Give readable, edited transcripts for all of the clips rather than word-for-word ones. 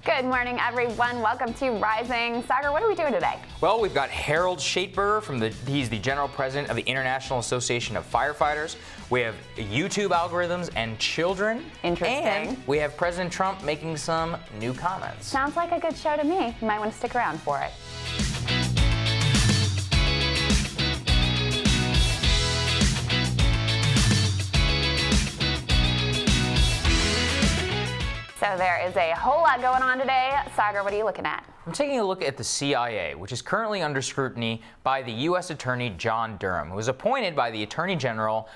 Good morning, everyone. Welcome to Rising. Saagar, what are we doing today? Well, we've got Harold Schaitberger he's the general president of the International Association of Firefighters. We have YouTube algorithms and children. Interesting. And we have President Trump making some new comments. Sounds like a good show to me. You might want to stick around for it. So there is a whole lot going on today. Saagar, what are you looking at? I'm taking a look at the CIA, which is currently under scrutiny by the U.S. Attorney John Durham, who was appointed by the Attorney General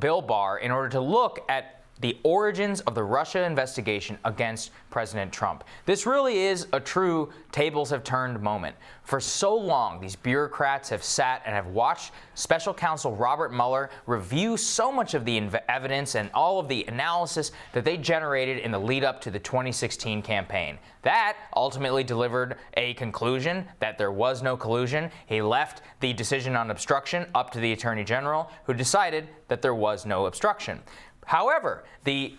Bill Barr in order to look at the origins of the Russia investigation against President Trump. This really is a true tables have turned moment. For so long, these bureaucrats have sat and have watched Special Counsel Robert Mueller review so much of the evidence and all of the analysis that they generated in the lead up to the 2016 campaign. That ultimately delivered a conclusion that there was no collusion. He left the decision on obstruction up to the Attorney General, who decided that there was no obstruction. However, the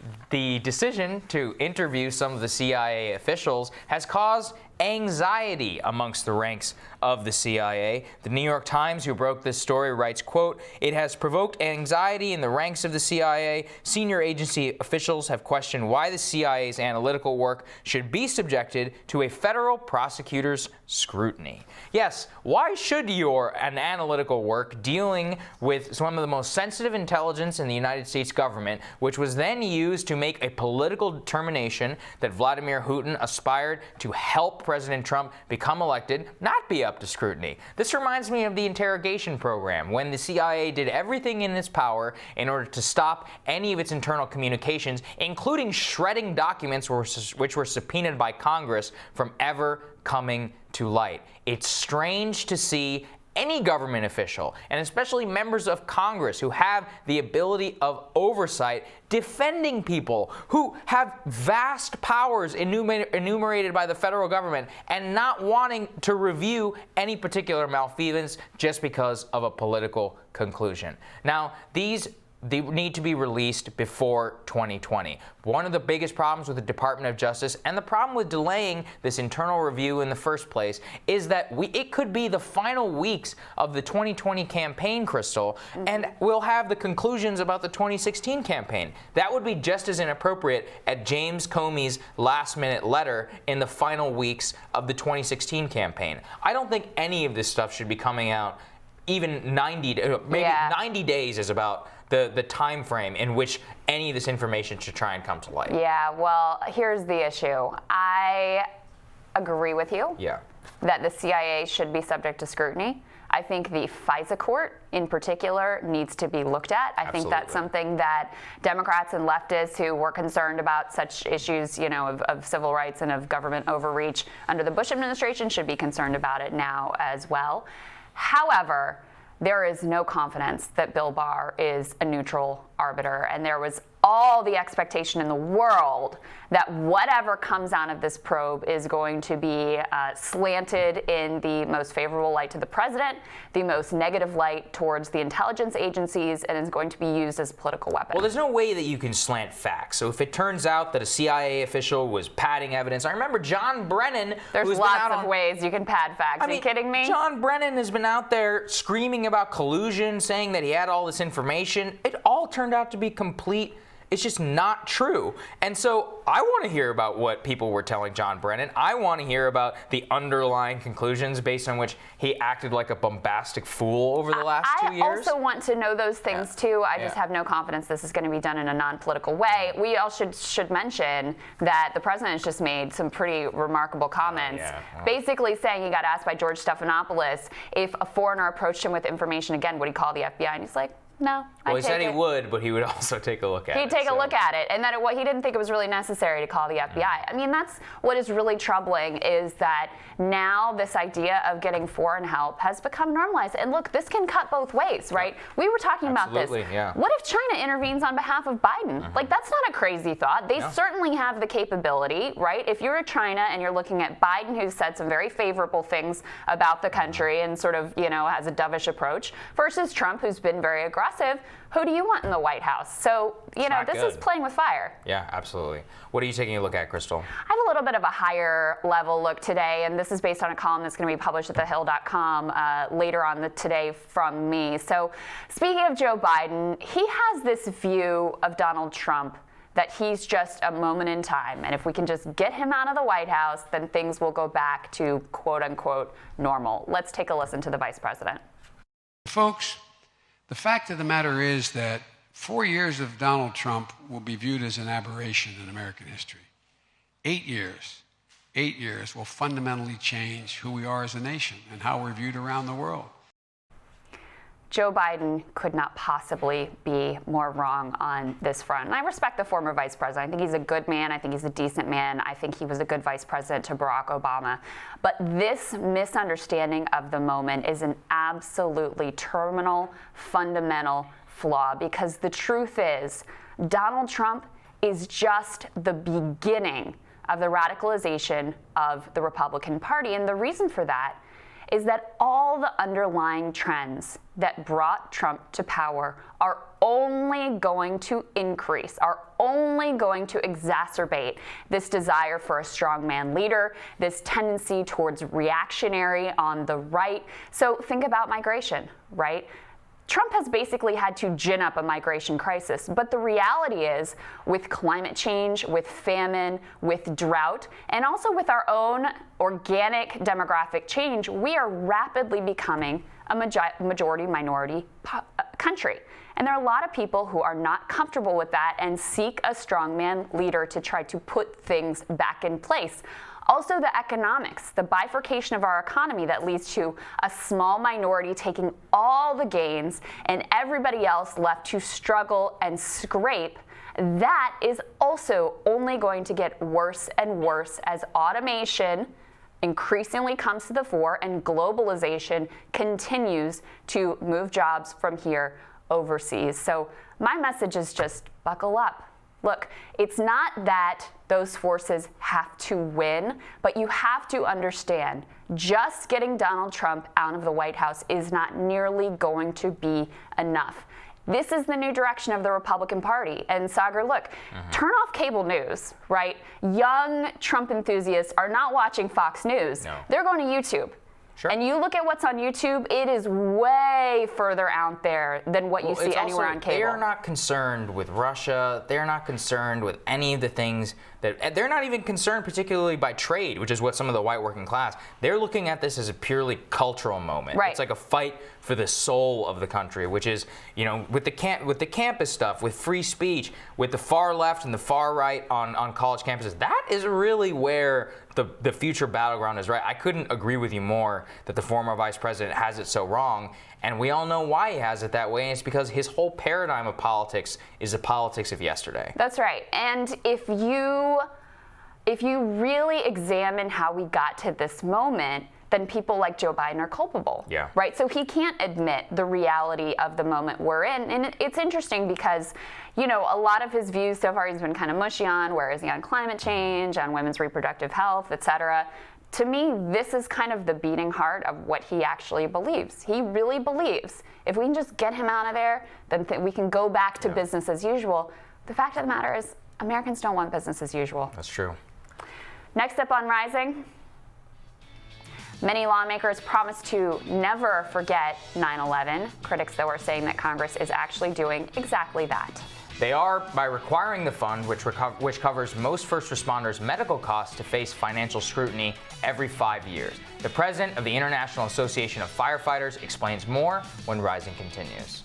decision to interview some of the CIA officials has caused anxiety amongst the ranks of the CIA. The New York Times, who broke this story, writes, quote, "It has provoked anxiety in the ranks of the CIA. Senior agency officials have questioned why the CIA's analytical work should be subjected to a federal prosecutor's scrutiny." Yes, why should an analytical work dealing with some of the most sensitive intelligence in the United States government, which was then used to make a political determination that Vladimir Putin aspired to help President Trump become elected, not be up to scrutiny? This reminds me of the interrogation program, when the CIA did everything in its power in order to stop any of its internal communications, including shredding documents which were subpoenaed by Congress from ever coming to light. It's strange to see any government official, and especially members of Congress who have the ability of oversight, defending people who have vast powers enumerated by the federal government and not wanting to review any particular malfeasance just because of a political conclusion. Now, they need to be released before 2020. One of the biggest problems with the Department of Justice, and the problem with delaying this internal review in the first place, is that it could be the final weeks of the 2020 campaign, Krystal, and we'll have the conclusions about the 2016 campaign. That would be just as inappropriate at James Comey's last-minute letter in the final weeks of the 2016 campaign. I don't think any of this stuff should be coming out even 90 days is about the time frame in which any of this information should try and come to light. Yeah, well, here's the issue. I agree with you that the CIA should be subject to scrutiny. I think the FISA court in particular needs to be looked at. I think that's something that Democrats and leftists who were concerned about such issues, of civil rights and of government overreach under the Bush administration should be concerned about it now as well. However, there is no confidence that Bill Barr is a neutral arbiter, and there was all the expectation in the world that whatever comes out of this probe is going to be slanted in the most favorable light to the president, the most negative light towards the intelligence agencies, and is going to be used as a political weapon. Well, there's no way that you can slant facts. So if it turns out that a CIA official was padding evidence, I remember John Brennan. There's lots of ways you can pad facts. Are you kidding me? John Brennan has been out there screaming about collusion, saying that he had all this information. It all turned out to be complete. It's just not true. And so I want to hear about what people were telling John Brennan. I want to hear about the underlying conclusions based on which he acted like a bombastic fool over the last 2 years. I also want to know those things too. I just have no confidence this is going to be done in a non-political way. We all should mention that the president has just made some pretty remarkable comments, basically saying he got asked by George Stephanopoulos if a foreigner approached him with information again, would he call the FBI? And he's like, no. Well, he said he would, but he would also take a look at it. He'd take a look at it, and that he didn't think it was really necessary to call the FBI. I mean, that's what is really troubling, is that now this idea of getting foreign help has become normalized. And look, this can cut both ways, right? We were talking about this. What if China intervenes on behalf of Biden? Like, that's not a crazy thought. They certainly have the capability, right? If you're China and you're looking at Biden, who's said some very favorable things about the country and sort of, has a dovish approach, versus Trump, who's been very aggressive. progressive, who do you want in the White House? So, this is playing with fire. Yeah, absolutely. What are you taking a look at, Krystal? I have a little bit of a higher level look today, and this is based on a column that's going to be published at thehill.com later on today from me. So, speaking of Joe Biden, he has this view of Donald Trump that he's just a moment in time, and if we can just get him out of the White House, then things will go back to quote-unquote normal. Let's take a listen to the vice president. Folks, the fact of the matter is that 4 years of Donald Trump will be viewed as an aberration in American history. 8 years will fundamentally change who we are as a nation and how we're viewed around the world. Joe Biden could not possibly be more wrong on this front. And I respect the former vice president. I think he's a good man. I think he's a decent man. I think he was a good vice president to Barack Obama. But this misunderstanding of the moment is an absolutely terminal, fundamental flaw, because the truth is Donald Trump is just the beginning of the radicalization of the Republican Party. And the reason for that is that all the underlying trends that brought Trump to power are only going to increase, are only going to exacerbate this desire for a strongman leader, this tendency towards reactionary on the right. So think about migration, right? Trump has basically had to gin up a migration crisis. But the reality is, with climate change, with famine, with drought, and also with our own organic demographic change, we are rapidly becoming a majority-minority country. And there are a lot of people who are not comfortable with that and seek a strongman leader to try to put things back in place. Also, the economics, the bifurcation of our economy that leads to a small minority taking all the gains and everybody else left to struggle and scrape, that is also only going to get worse and worse as automation increasingly comes to the fore and globalization continues to move jobs from here overseas. So my message is just buckle up. Look, it's not that those forces have to win, but you have to understand just getting Donald Trump out of the White House is not nearly going to be enough. This is the new direction of the Republican Party. And Saagar, look, turn off cable news, right? Young Trump enthusiasts are not watching Fox News. No. They're going to YouTube. Sure. And you look at what's on YouTube, it is way further out there than what you see anywhere on cable. They are not concerned with Russia. They're not concerned with any of the things that they're not even concerned particularly by trade, which is what some of the white working class. They're looking at this as a purely cultural moment. Right. It's like a fight for the soul of the country, which is, with the campus stuff, with free speech, with the far left and the far right on college campuses. That is really where the future battleground is, right? I couldn't agree with you more that the former vice president has it so wrong. And we all know why he has it that way. And it's because his whole paradigm of politics is the politics of yesterday. That's right. And if you really examine how we got to this moment, then people like Joe Biden are culpable. Yeah. Right? So he can't admit the reality of the moment we're in. And it's interesting because, a lot of his views so far he's been kind of mushy on, where is he on climate change, on women's reproductive health, et cetera. To me, this is kind of the beating heart of what he actually believes. He really believes if we can just get him out of there, then we can go back to business as usual. The fact of the matter is, Americans don't want business as usual. That's true. Next up on Rising, many lawmakers promise to never forget 9/11. Critics, though, are saying that Congress is actually doing exactly that. They are by requiring the fund, which covers most first responders' medical costs, to face financial scrutiny every 5 years. The president of the International Association of Firefighters explains more when Rising continues.